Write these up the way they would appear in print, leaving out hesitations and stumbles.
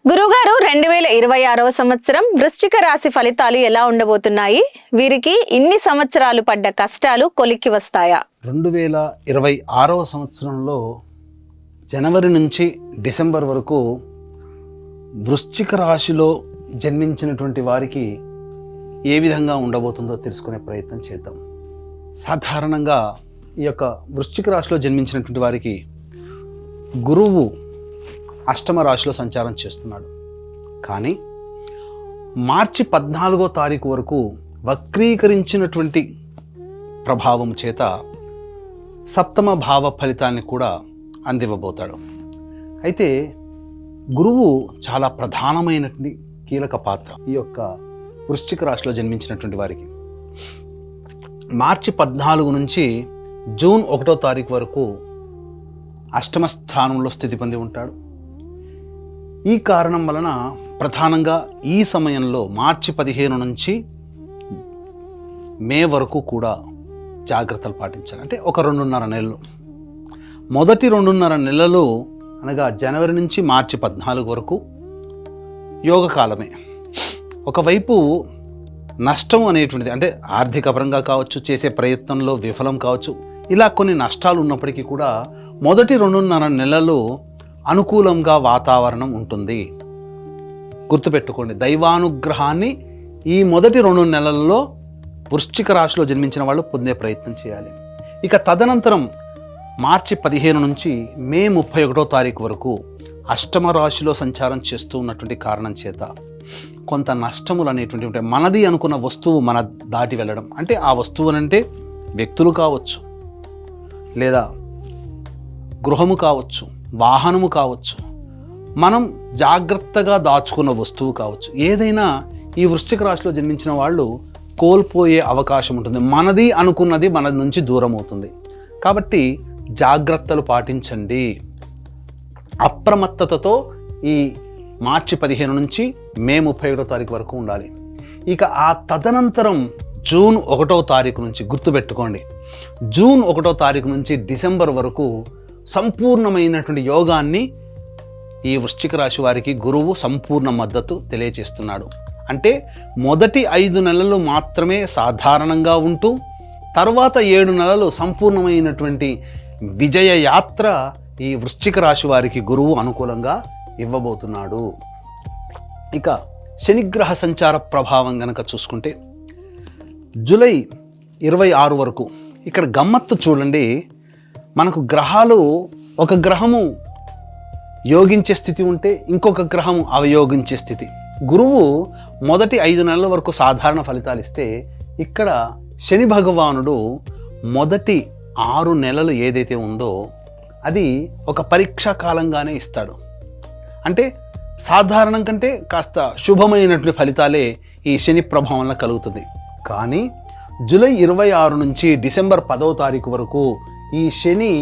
గురుగారు 2026వ సంవత్సరం వృశ్చిక రాశి ఫలితాలు ఎలా ఉండబోతున్నాయి? వీరికి ఇన్ని సంవత్సరాలు పడ్డ కష్టాలు కొలిక్కి వస్తాయా? 2026వ సంవత్సరంలో జనవరి నుంచి డిసెంబర్ వరకు వృశ్చిక రాశిలో జన్మించినటువంటి వారికి ఏ విధంగా ఉండబోతుందో తెలుసుకునే ప్రయత్నం చేద్దాం. సాధారణంగా ఈ యొక్క వృశ్చిక రాశిలో జన్మించినటువంటి వారికి గురువు అష్టమ రాశిలో సంచారం చేస్తున్నాడు. కానీ మార్చి 14వ తారీఖు వరకు వక్రీకరించినటువంటి ప్రభావం చేత సప్తమ భావ ఫలితాన్ని కూడా అందివ్వబోతాడు. అయితే గురువు చాలా ప్రధానమైనటువంటి కీలక పాత్ర ఈ యొక్క వృశ్చిక రాశిలో జన్మించినటువంటి వారికి. మార్చి 14 నుంచి జూన్ 1వ తారీఖు వరకు అష్టమ స్థానంలో స్థితి పొంది ఉంటాడు. ఈ కారణం వలన ప్రధానంగా ఈ సమయంలో మార్చి 15 నుంచి మే వరకు కూడా జాగ్రత్తలు పాటించాలి. అంటే ఒక 2.5 నెలలు. మొదటి 2.5 నెలలు అనగా జనవరి నుంచి మార్చి 14 వరకు యోగకాలమే. ఒకవైపు నష్టం అనేటువంటిది అంటే ఆర్థిక పరంగా కావచ్చు, చేసే ప్రయత్నంలో విఫలం కావచ్చు, ఇలా కొన్ని నష్టాలు ఉన్నప్పటికీ కూడా మొదటి 2.5 నెలలు అనుకూలంగా వాతావరణం ఉంటుంది. గుర్తుపెట్టుకోండి, దైవానుగ్రహాన్ని ఈ మొదటి 2 నెలల్లో వృశ్చిక రాశిలో జన్మించిన వాళ్ళు పొందే ప్రయత్నం చేయాలి. ఇక తదనంతరం మార్చి 15 నుంచి మే 31వ తారీఖు వరకు అష్టమ రాశిలో సంచారం చేస్తూ ఉన్నటువంటి కారణం చేత కొంత నష్టములు అనేటువంటి ఉంటాయి. మనది అనుకున్న వస్తువు మన దాటి వెళ్ళడం, అంటే ఆ వస్తువు అంటే వ్యక్తులు కావచ్చు, లేదా గృహము కావచ్చు, వాహనము కావచ్చు, మనం జాగ్రత్తగా దాచుకున్న వస్తువు కావచ్చు, ఏదైనా ఈ వృశ్చిక రాశిలో జన్మించిన వాళ్ళు కోల్పోయే అవకాశం ఉంటుంది. మనది అనుకున్నది మన నుంచి దూరం అవుతుంది. కాబట్టి జాగ్రత్తలు పాటించండి. అప్రమత్తతతో ఈ మార్చి 15 నుంచి మే 31వ తారీఖు వరకు ఉండాలి. ఇక ఆ తదనంతరం జూన్ 1వ తారీఖు నుంచి గుర్తుపెట్టుకోండి, జూన్ 1వ తారీఖు నుంచి డిసెంబర్ వరకు సంపూర్ణమైనటువంటి యోగాన్ని ఈ వృశ్చిక రాశి వారికి గురువు సంపూర్ణ మద్దతు తెలియజేస్తున్నాడు. అంటే మొదటి 5 నెలలు మాత్రమే సాధారణంగా ఉంటూ తర్వాత 7 నెలలు సంపూర్ణమైనటువంటి విజయ యాత్ర ఈ వృశ్చిక రాశి వారికి గురువు అనుకూలంగా ఇవ్వబోతున్నాడు. ఇక శనిగ్రహ సంచార ప్రభావం గనక చూసుకుంటే జూలై 26 వరకు ఇక్కడ గమ్మత్తు చూడండి. మనకు గ్రహాలు ఒక గ్రహము యోగించే స్థితి ఉంటే ఇంకొక గ్రహము అవయోగించే స్థితి. గురువు మొదటి 5 నెలల వరకు సాధారణ ఫలితాలు ఇస్తే, ఇక్కడ శని భగవానుడు మొదటి 6 నెలలు ఏదైతే ఉందో అది ఒక పరీక్షా కాలంగానే ఇస్తాడు. అంటే సాధారణం కంటే కాస్త శుభమైనటువంటి ఫలితాలే ఈ శని ప్రభావం వల్ల కలుగుతుంది. కానీ జూలై 26 నుంచి డిసెంబర్ 10వ తారీఖు వరకు ఈ శని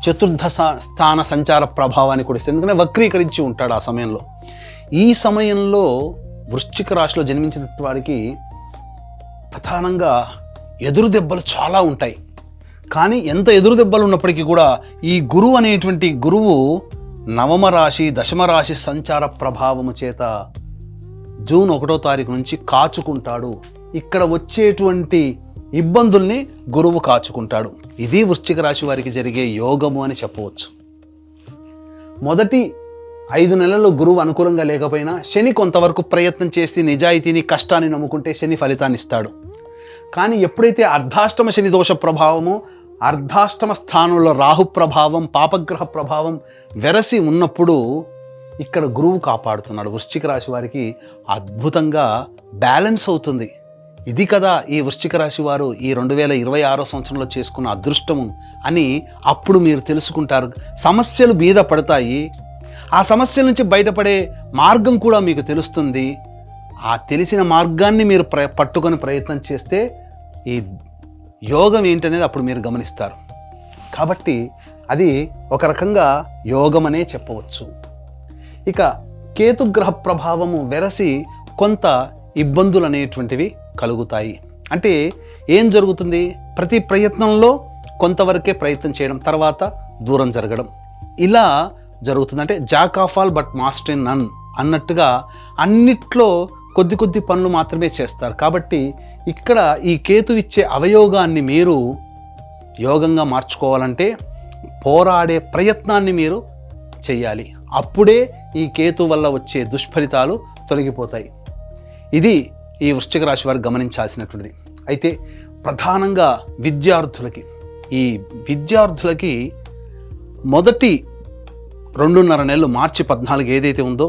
చతుర్థ స్థాన సంచార ప్రభావాన్ని కూడా ఇస్తుంది. ఎందుకంటే వక్రీకరించి ఉంటాడు ఆ సమయంలో. ఈ సమయంలో వృశ్చిక రాశిలో జన్మించిన వారికి ప్రధానంగా ఎదురు దెబ్బలు చాలా ఉంటాయి. కానీ ఎంత ఎదురు దెబ్బలు ఉన్నప్పటికీ కూడా ఈ గురువు అనేటువంటి గురువు నవమ రాశి దశమ రాశి సంచార ప్రభావము చేత జూన్ 1వ తారీఖు నుంచి కాచుకుంటాడు. ఇక్కడ వచ్చేటువంటి ఇబ్బందుల్ని గురువు కాచుకుంటాడు. ఇది వృశ్చిక రాశి వారికి జరిగే యోగము అని చెప్పవచ్చు. మొదటి 5 నెలల్లో గురువు అనుకూలంగా లేకపోయినా శని కొంతవరకు ప్రయత్నం చేసి నిజాయితీని కష్టాన్ని నమ్ముకుంటే శని ఫలితాన్ని ఇస్తాడు. కానీ ఎప్పుడైతే అర్ధాష్టమ శని దోష ప్రభావము, అర్ధాష్టమ స్థానంలో రాహు ప్రభావం, పాపగ్రహ ప్రభావం వెరసి ఉన్నప్పుడు ఇక్కడ గురువు కాపాడుతున్నాడు. వృశ్చిక రాశి వారికి అద్భుతంగా బ్యాలెన్స్ అవుతుంది. ఇది కదా ఈ వృశ్చిక రాశి వారు ఈ 2026 సంవత్సరంలో చేసుకున్న అదృష్టము అని అప్పుడు మీరు తెలుసుకుంటారు. సమస్యలు మీద పడతాయి. ఆ సమస్యల నుంచి బయటపడే మార్గం కూడా మీకు తెలుస్తుంది. ఆ తెలిసిన మార్గాన్ని మీరు పట్టుకొని ప్రయత్నం చేస్తే ఈ యోగం ఏంటనేది అప్పుడు మీరు గమనిస్తారు. కాబట్టి అది ఒక రకంగా యోగం అనే చెప్పవచ్చు. ఇక కేతుగ్రహ ప్రభావము వెరసి కొంత ఇబ్బందులు అనేటువంటివి కలుగుతాయి. అంటే ఏం జరుగుతుంది? ప్రతి ప్రయత్నంలో కొంతవరకే ప్రయత్నం చేయడం, తర్వాత దూరం జరగడం, ఇలా జరుగుతుంది. అంటే jack of all but master in none అన్నట్టుగా అన్నిట్లో కొద్ది కొద్ది పనులు మాత్రమే చేస్తారు. కాబట్టి ఇక్కడ ఈ కేతు ఇచ్చే అవయోగాన్ని మీరు యోగంగా మార్చుకోవాలంటే పోరాడే ప్రయత్నాన్ని మీరు చెయ్యాలి. అప్పుడే ఈ కేతు వల్ల వచ్చే దుష్ఫలితాలు తొలగిపోతాయి. ఇది ఈ వృశ్చిక రాశి వారు గమనించాల్సినటువంటిది. అయితే ప్రధానంగా విద్యార్థులకి మొదటి 2.5 నెలలు మార్చి 14 ఏదైతే ఉందో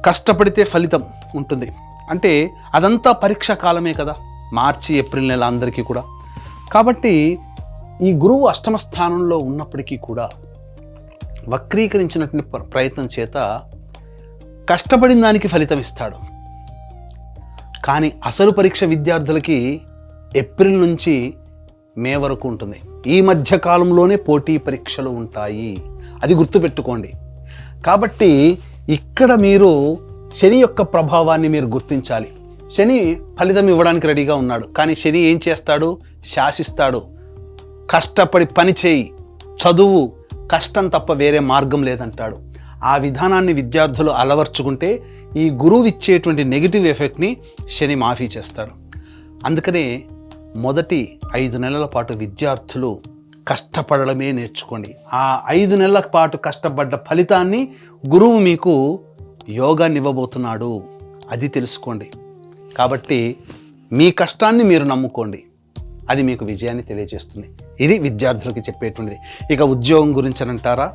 కష్టపడితే ఫలితం ఉంటుంది. అంటే అదంతా పరీక్షా కాలమే కదా, మార్చి ఏప్రిల్ నెల అందరికీ కూడా. కాబట్టి ఈ గురువు అష్టమ స్థానంలో ఉన్నప్పటికీ కూడా వక్రీకరించినటువంటి ప్రయత్నం చేత కష్టపడిన దానికి ఫలితం ఇస్తాడు. కానీ అసలు పరీక్ష విద్యార్థులకి ఏప్రిల్ నుంచి మే వరకు ఉంటుంది. ఈ మధ్య కాలంలోనే పోటీ పరీక్షలు ఉంటాయి, అది గుర్తుపెట్టుకోండి. కాబట్టి ఇక్కడ మీరు శని యొక్క ప్రభావాన్ని మీరు గుర్తించాలి. శని ఫలితం ఇవ్వడానికి రెడీగా ఉన్నాడు, కానీ శని ఏం చేస్తాడు? శాసిస్తాడు. కష్టపడి పని చేయి, చదువు, కష్టం తప్ప వేరే మార్గం లేదంటాడు. ఆ విధానాన్ని విద్యార్థులు అలవర్చుకుంటే ఈ గురువు ఇచ్చేటువంటి నెగిటివ్ ఎఫెక్ట్ని శని మాఫీ చేస్తాడు. అందుకనే మొదటి 5 నెలల పాటు విద్యార్థులు కష్టపడడమే నేర్చుకోండి. ఆ 5 నెలల పాటు కష్టపడ్డ ఫలితాన్ని గురువు మీకు యోగాన్ని ఇవ్వబోతున్నాడు, అది తెలుసుకోండి. కాబట్టి మీ కష్టాన్ని మీరు నమ్ముకోండి, అది మీకు విజయాన్ని తెలియజేస్తుంది. ఇది విద్యార్థులకి చెప్పేటువంటిది. ఇక ఉద్యోగం గురించి అంటారా,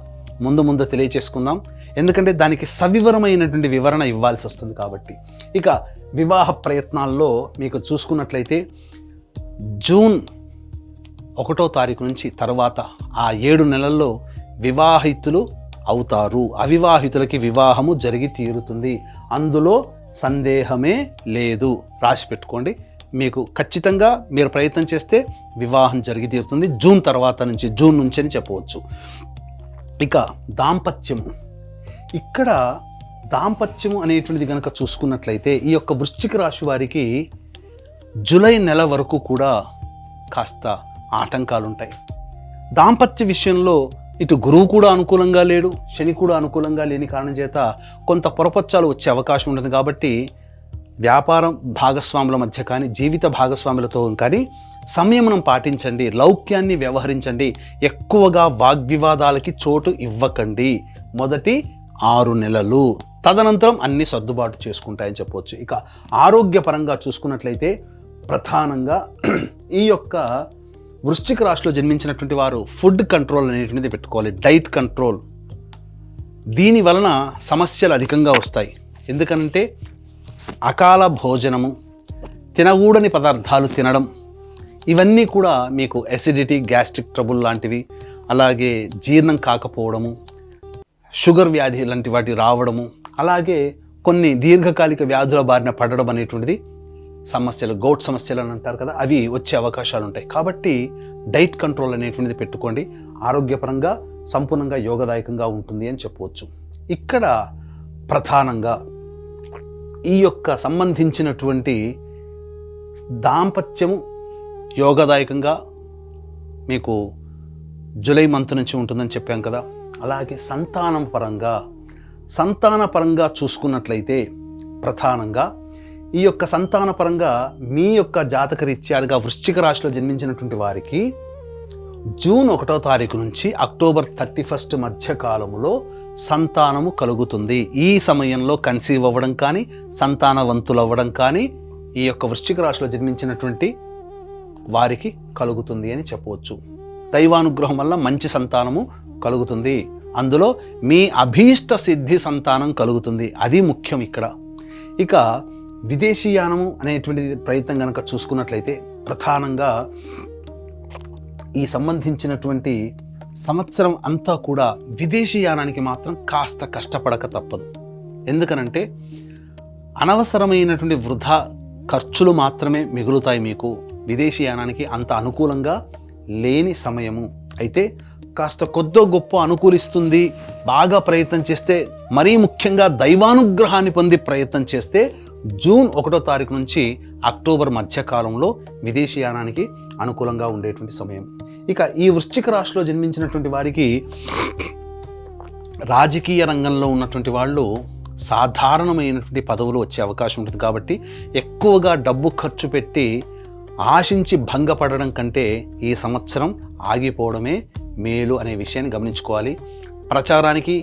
ముందు తెలియచేసుకుందాం, ఎందుకంటే దానికి సవివరమైనటువంటి వివరణ ఇవ్వాల్సి వస్తుంది. కాబట్టి ఇక వివాహ ప్రయత్నాల్లో మీకు చూసుకున్నట్లయితే జూన్ 1వ తారీఖు నుంచి తర్వాత ఆ 7 నెలల్లో వివాహితులు అవుతారు. అవివాహితులకి వివాహము జరిగి తీరుతుంది, అందులో సందేహమే లేదు. రాసి పెట్టుకోండి. మీకు ఖచ్చితంగా మీరు ప్రయత్నం చేస్తే వివాహం జరిగి తీరుతుంది జూన్ తర్వాత నుంచి, జూన్ నుంచి అని చెప్పవచ్చు. ఇక దాంపత్యము, ఇక్కడ దాంపత్యము అనేటువంటిది కనుక చూసుకున్నట్లయితే ఈ యొక్క వృశ్చిక రాశి వారికి జూలై నెల వరకు కూడా కాస్త ఆటంకాలు ఉంటాయి. దాంపత్య విషయంలో ఇటు గురువు కూడా అనుకూలంగా లేడు, శని కూడా అనుకూలంగా లేని కారణం చేత కొంత పొరపచ్చాలు వచ్చే అవకాశం ఉంటుంది. కాబట్టి వ్యాపారం భాగస్వాముల మధ్య కానీ జీవిత భాగస్వాములతో కానీ సంయమనం పాటించండి, లౌక్యాన్ని వ్యవహరించండి, ఎక్కువగా వాగ్వివాదాలకి చోటు ఇవ్వకండి మొదటి 6 నెలలు. తదనంతరం అన్ని సర్దుబాటు చేసుకుంటాయని చెప్పవచ్చు. ఇక ఆరోగ్యపరంగా చూసుకున్నట్లయితే ప్రధానంగా ఈ యొక్క వృశ్చిక రాశిలో జన్మించినటువంటి వారు ఫుడ్ కంట్రోల్ అనేటువంటిది పెట్టుకోవాలి, డైట్ కంట్రోల్. దీని వలన సమస్యలు అధికంగా వస్తాయి. ఎందుకంటే అకాల భోజనము, తినకూడని పదార్థాలు తినడం, ఇవన్నీ కూడా మీకు ఎసిడిటీ, గ్యాస్ట్రిక్ ట్రబుల్ లాంటివి, అలాగే జీర్ణం కాకపోవడము, షుగర్ వ్యాధి లాంటి వాటి రావడము, అలాగే కొన్ని దీర్ఘకాలిక వ్యాధుల బారిన పడడం అనేటువంటిది సమస్యలు, గౌట్ సమస్యలు అని అంటారు కదా, అవి వచ్చే అవకాశాలు ఉంటాయి. కాబట్టి డైట్ కంట్రోల్ అనేటువంటిది పెట్టుకోండి, ఆరోగ్యపరంగా సంపూర్ణంగా యోగదాయకంగా ఉంటుంది అని చెప్పవచ్చు. ఇక్కడ ప్రధానంగా ఈ యొక్క సంబంధించినటువంటి దాంపత్యము యోగదాయకంగా మీకు జూలై మంత్ నుంచి ఉంటుందని చెప్పాం కదా. అలాగే సంతాన పరంగా చూసుకున్నట్లయితే ప్రధానంగా ఈ యొక్క సంతాన పరంగా మీ యొక్క జాతక రీత్యాలుగా వృశ్చిక రాశిలో జన్మించినటువంటి వారికి జూన్ 1వ తారీఖు నుంచి అక్టోబర్ 31 మధ్య కాలంలో సంతానము కలుగుతుంది. ఈ సమయంలో కన్సీవ్ అవ్వడం కానీ సంతానవంతులు అవ్వడం కానీ ఈ యొక్క వృశ్చిక రాశిలో జన్మించినటువంటి వారికి కలుగుతుంది అని చెప్పవచ్చు. దైవానుగ్రహం వల్ల మంచి సంతానము కలుగుతుంది, అందులో మీ అభీష్ట సిద్ధి సంతానం కలుగుతుంది, అది ముఖ్యం ఇక్కడ. ఇక విదేశీయానము అనేటువంటి ప్రయత్నం కనుక చూసుకున్నట్లయితే ప్రధానంగా ఈ సంబంధించినటువంటి సంవత్సరం అంతా కూడా విదేశీయానానికి మాత్రం కాస్త కష్టపడక తప్పదు. ఎందుకనంటే అనవసరమైనటువంటి వృధా ఖర్చులు మాత్రమే మిగులుతాయి మీకు. విదేశీయానానికి అంత అనుకూలంగా లేని సమయము. అయితే కాస్త కొద్దో గొప్ప అనుకూలిస్తుంది, బాగా ప్రయత్నం చేస్తే, మరీ ముఖ్యంగా దైవానుగ్రహాన్ని పొంది ప్రయత్నం చేస్తే జూన్ 1వ తారీఖు నుంచి అక్టోబర్ మధ్యకాలంలో విదేశీయానానికి అనుకూలంగా ఉండేటువంటి సమయం. ఇక ఈ వృశ్చిక రాశిలో జన్మించినటువంటి వారికి రాజకీయ రంగంలో ఉన్నటువంటి వాళ్ళు సాధారణమైనటువంటి పదవులు వచ్చే అవకాశం ఉంటుంది. కాబట్టి ఎక్కువగా డబ్బు ఖర్చు పెట్టి ఆశించి భంగపడడం కంటే ఈ సంవత్సరం ఆగిపోవడమే మేలు అనే విషయాన్ని గమనించుకోవాలి. ప్రచారానికి,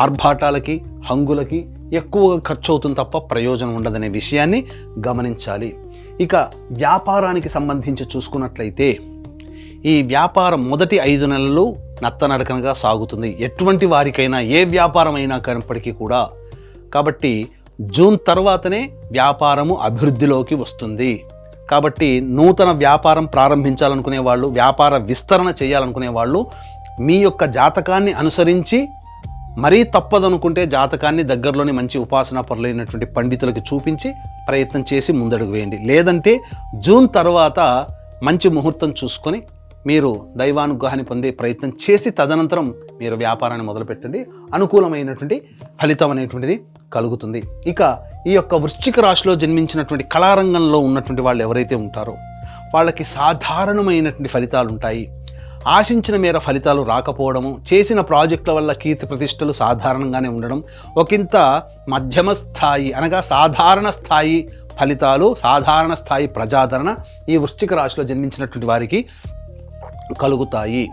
ఆర్భాటాలకి, హంగులకి ఎక్కువగా ఖర్చు అవుతుంది తప్ప ప్రయోజనం ఉండదనే విషయాన్ని గమనించాలి. ఇక వ్యాపారానికి సంబంధించి చూసుకున్నట్లయితే ఈ వ్యాపారం మొదటి 5 నెలలు నత్తనడకనగా సాగుతుంది. ఎటువంటి వారికైనా ఏ వ్యాపారం అయినా కనప్పటికీ కూడా. కాబట్టి జూన్ తర్వాతనే వ్యాపారము అభివృద్ధిలోకి వస్తుంది. కాబట్టి నూతన వ్యాపారం ప్రారంభించాలనుకునే వాళ్ళు, వ్యాపార విస్తరణ చేయాలనుకునే వాళ్ళు మీ యొక్క జాతకాన్ని అనుసరించి, మరీ తప్పదనుకుంటే జాతకాన్ని దగ్గరలోని మంచి ఉపాసనా పరులైనటువంటి పండితులకి చూపించి ప్రయత్నం చేసి ముందడుగు వేయండి. లేదంటే జూన్ తర్వాత మంచి ముహూర్తం చూసుకొని మీరు దైవానుగ్రహాన్ని పొందే ప్రయత్నం చేసి తదనంతరం మీరు వ్యాపారాన్ని మొదలుపెట్టండి. అనుకూలమైనటువంటి ఫలితం అనేటువంటిది కలుగుతుంది. ఇక ఈ యొక్క వృశ్చిక రాశిలో జన్మించినటువంటి కళారంగంలో ఉన్నటువంటి వాళ్ళు ఎవరైతే ఉంటారో వాళ్ళకి సాధారణమైనటువంటి ఫలితాలు ఉంటాయి. ఆశించిన మేర ఫలితాలు రాకపోవడము, చేసిన ప్రాజెక్టుల వల్ల కీర్తి ప్రతిష్టలు సాధారణంగానే ఉండడం, ఒకంత మధ్యమ స్థాయి అనగా సాధారణ స్థాయి ఫలితాలు, సాధారణ స్థాయి ప్రజాదరణ ఈ వృశ్చిక రాశిలో జన్మించినటువంటి వారికి కలుగుతాయి.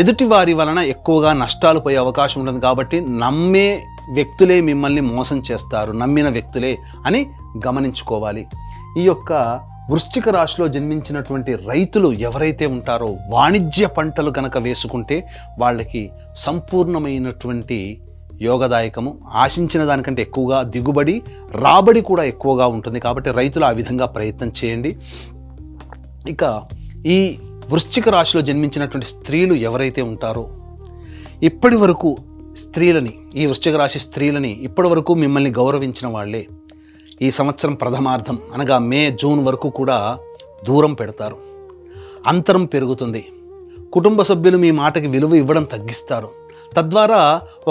ఎదుటి వారి వలన ఎక్కువగా నష్టాలు పోయే అవకాశం ఉంటుంది. కాబట్టి నమ్మే వ్యక్తులే మిమ్మల్ని మోసం చేస్తారు, నమ్మిన వ్యక్తులే అని గమనించుకోవాలి. ఈ యొక్క వృశ్చిక రాశిలో జన్మించినటువంటి రైతులు ఎవరైతే ఉంటారో వాణిజ్య పంటలు కనుక వేసుకుంటే వాళ్ళకి సంపూర్ణమైనటువంటి యోగదాయకము, ఆశించిన దానికంటే ఎక్కువగా దిగుబడి, రాబడి కూడా ఎక్కువగా ఉంటుంది. కాబట్టి రైతులు ఆ విధంగా ప్రయత్నం చేయండి. ఇక ఈ వృశ్చిక రాశిలో జన్మించినటువంటి స్త్రీలు ఎవరైతే ఉంటారో ఇప్పటి వరకు స్త్రీలని, ఈ వృశ్చిక రాశి స్త్రీలని ఇప్పటి వరకు మిమ్మల్ని గౌరవించిన వాళ్ళే ఈ సంవత్సరం ప్రథమార్థం అనగా మే, జూన్ వరకు కూడా దూరం పెడతారు. అంతరం పెరుగుతుంది. కుటుంబ సభ్యులు మీ మాటకి విలువ ఇవ్వడం తగ్గిస్తారు. తద్వారా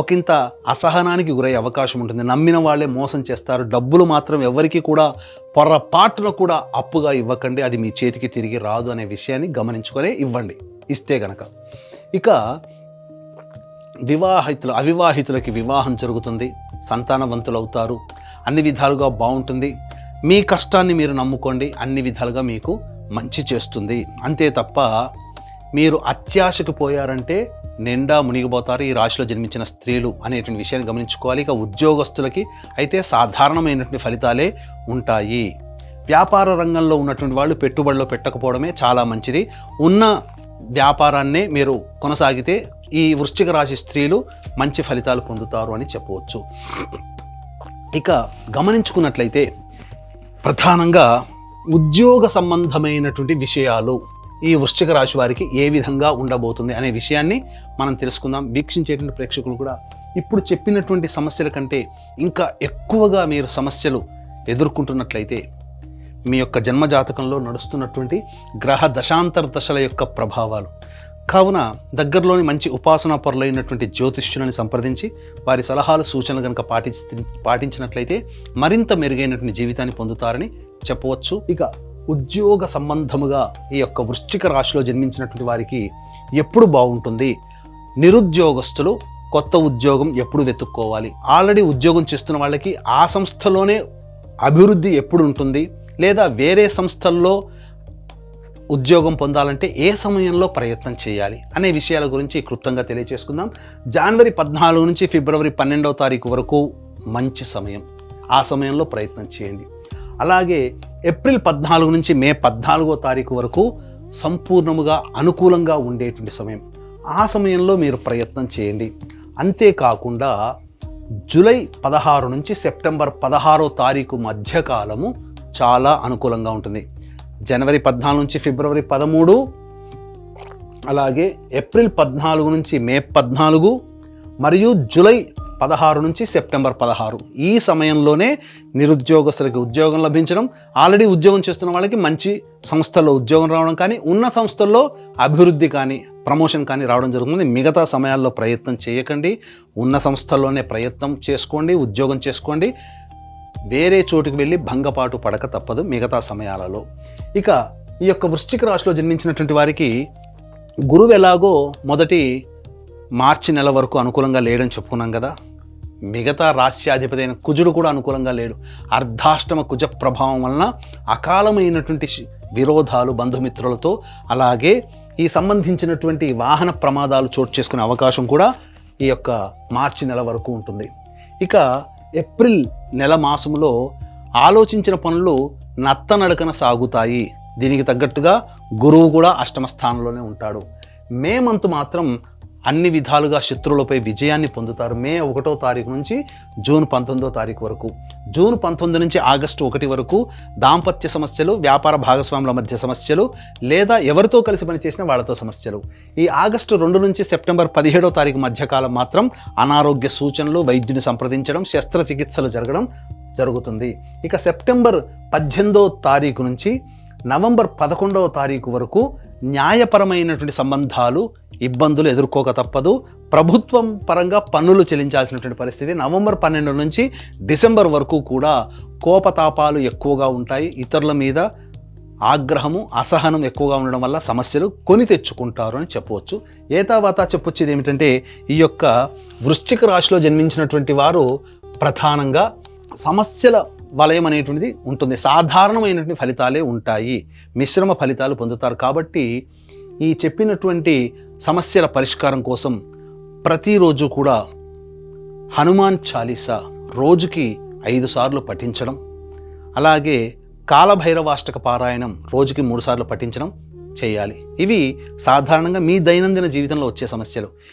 ఒకంత అసహనానికి గురయ్యే అవకాశం ఉంటుంది. నమ్మిన వాళ్ళే మోసం చేస్తారు. డబ్బులు మాత్రం ఎవరికి కూడా పొరపాటున కూడా అప్పుగా ఇవ్వకండి, అది మీ చేతికి తిరిగి రాదు అనే విషయాన్ని గమనించుకొని ఇవ్వండి ఇస్తే గనక. ఇక అవివాహితులకి వివాహం జరుగుతుంది, సంతానవంతులు అవుతారు, అన్ని విధాలుగా బాగుంటుంది. మీ కష్టాన్ని మీరు నమ్ముకోండి, అన్ని విధాలుగా మీకు మంచి చేస్తుంది. అంతే తప్ప మీరు అత్యాశకు పోయారంటే నిండా మునిగిపోతారు ఈ రాశిలో జన్మించిన స్త్రీలు అనేటువంటి విషయాన్ని గమనించుకోవాలి. ఇక ఉద్యోగస్తులకి అయితే సాధారణమైనటువంటి ఫలితాలే ఉంటాయి. వ్యాపార రంగంలో ఉన్నటువంటి వాళ్ళు పెట్టుబడిలో పెట్టకపోవడమే చాలా మంచిది. ఉన్న వ్యాపారాన్నే మీరు కొనసాగితే ఈ వృశ్చిక రాశి స్త్రీలు మంచి ఫలితాలు పొందుతారు అని చెప్పవచ్చు. ఇక గమనించుకున్నట్లయితే ప్రధానంగా ఉద్యోగ సంబంధమైనటువంటి విషయాలు ఈ వృశ్చిక రాశి వారికి ఏ విధంగా ఉండబోతుంది అనే విషయాన్ని మనం తెలుసుకుందాం. వీక్షించేటువంటి ప్రేక్షకులు కూడా ఇప్పుడు చెప్పినటువంటి సమస్యల కంటే ఇంకా ఎక్కువగా మీరు సమస్యలు ఎదుర్కొంటున్నట్లయితే మీ యొక్క జన్మజాతకంలో నడుస్తున్నటువంటి గ్రహ దశాంతర దశల యొక్క ప్రభావాలు కావున దగ్గరలోని మంచి ఉపాసనా పరులైనటువంటి జ్యోతిష్యులను సంప్రదించి వారి సలహాలు, సూచనలు కనుక పాటించినట్లయితే మరింత మెరుగైనటువంటి జీవితాన్ని పొందుతారని చెప్పవచ్చు. ఇక ఉద్యోగ సంబంధముగా ఈ యొక్క వృశ్చిక రాశిలో జన్మించినటువంటి వారికి ఎప్పుడు బాగుంటుంది? నిరుద్యోగస్తులు కొత్త ఉద్యోగం ఎప్పుడు వెతుక్కోవాలి? ఆల్రెడీ ఉద్యోగం చేస్తున్న వాళ్ళకి ఆ సంస్థలోనే అభివృద్ధి ఎప్పుడు ఉంటుంది? లేదా వేరే సంస్థల్లో ఉద్యోగం పొందాలంటే ఏ సమయంలో ప్రయత్నం చేయాలి అనే విషయాల గురించి క్లుప్తంగా తెలియజేసుకుందాం. జనవరి 14 నుంచి ఫిబ్రవరి 12వ తారీఖు వరకు మంచి సమయం, ఆ సమయంలో ప్రయత్నం చేయండి. అలాగే ఏప్రిల్ 14 నుంచి మే 14వ తారీఖు వరకు సంపూర్ణముగా అనుకూలంగా ఉండేటువంటి సమయం, ఆ సమయంలో మీరు ప్రయత్నం చేయండి. అంతేకాకుండా జూలై 16 నుంచి సెప్టెంబర్ 16వ తారీఖు మధ్యకాలము చాలా అనుకూలంగా ఉంటుంది. జనవరి 14 నుంచి ఫిబ్రవరి 13, అలాగే ఏప్రిల్ 14 నుంచి మే 14 మరియు జూలై 16 నుంచి సెప్టెంబర్ 16 ఈ సమయంలోనే నిరుద్యోగస్తులకి ఉద్యోగం లభించడం, ఆల్రెడీ ఉద్యోగం చేస్తున్న వాళ్ళకి మంచి సంస్థల్లో ఉద్యోగం రావడం కానీ, ఉన్న సంస్థల్లో అభివృద్ధి కానీ, ప్రమోషన్ కానీ రావడం జరుగుతుంది. మిగతా సమయాల్లో ప్రయత్నం చేయకండి, ఉన్న సంస్థల్లోనే ప్రయత్నం చేసుకోండి, ఉద్యోగం చేసుకోండి. వేరే చోటుకు వెళ్ళి భంగపాటు పడక తప్పదు మిగతా సమయాలలో. ఇక ఈ యొక్క వృశ్చిక రాశిలో జన్మించినటువంటి వారికి గురువు ఎలాగో మొదటి మార్చి నెల వరకు అనుకూలంగా లేడని చెప్పుకున్నాం కదా. మిగతా రాశ్యాధిపతి అయిన కుజుడు కూడా అనుకూలంగా లేడు. అర్ధాష్టమ కుజ ప్రభావం వలన అకాలమైనటువంటి విరోధాలు బంధుమిత్రులతో, అలాగే ఈ సంబంధించినటువంటి వాహన ప్రమాదాలు చోటు చేసుకునే అవకాశం కూడా ఈ యొక్క మార్చి నెల వరకు ఉంటుంది. ఇక ఏప్రిల్ నెల మాసంలో ఆలోచించిన పనులు నత్తనడకన సాగుతాయి. దీనికి తగ్గట్టుగా గురువు కూడా అష్టమ స్థానంలోనే ఉంటాడు. మే మంత్ మాత్రం అన్ని విధాలుగా శత్రువులపై విజయాన్ని పొందుతారు. మే 1వ తారీఖు నుంచి జూన్ 19వ తారీఖు వరకు. జూన్ 19 నుంచి ఆగస్టు 1 వరకు దాంపత్య సమస్యలు, వ్యాపార భాగస్వాముల మధ్య సమస్యలు, లేదా ఎవరితో కలిసి పనిచేసినా వాళ్ళతో సమస్యలు. ఈ ఆగస్టు 2 నుంచి సెప్టెంబర్ 17వ తారీఖు మధ్యకాలం మాత్రం అనారోగ్య సూచనలు, వైద్యుని సంప్రదించడం, శస్త్రచికిత్సలు జరుగుతుంది. ఇక సెప్టెంబర్ 18వ తారీఖు నుంచి నవంబర్ 11వ తారీఖు వరకు న్యాయపరమైనటువంటి సంబంధాలు, ఇబ్బందులు ఎదుర్కోక తప్పదు. ప్రభుత్వం పరంగా పన్నులు చెల్లించాల్సినటువంటి పరిస్థితి. నవంబర్ 12 నుంచి డిసెంబర్ వరకు కూడా కోపతాపాలు ఎక్కువగా ఉంటాయి. ఇతరుల మీద ఆగ్రహము, అసహనం ఎక్కువగా ఉండడం వల్ల సమస్యలు కొని తెచ్చుకుంటారు అని చెప్పవచ్చు. ఏతావాతా చెప్పొచ్చేది ఏమిటంటే, ఈ యొక్క వృశ్చిక రాశిలో జన్మించినటువంటి వారు ప్రధానంగా సమస్యల వలయం అనేటువంటిది ఉంటుంది. సాధారణమైనటువంటి ఫలితాలే ఉంటాయి, మిశ్రమ ఫలితాలు పొందుతారు. కాబట్టి ఈ చెప్పినటువంటి సమస్యల పరిష్కారం కోసం ప్రతిరోజు కూడా హనుమాన్ చాలీసా రోజుకి 5 సార్లు పఠించడం, అలాగే కాలభైరవాష్టక పారాయణం రోజుకి 3 సార్లు పఠించడం చేయాలి. ఇవి సాధారణంగా మీ దైనందిన జీవితంలో వచ్చే సమస్యలు.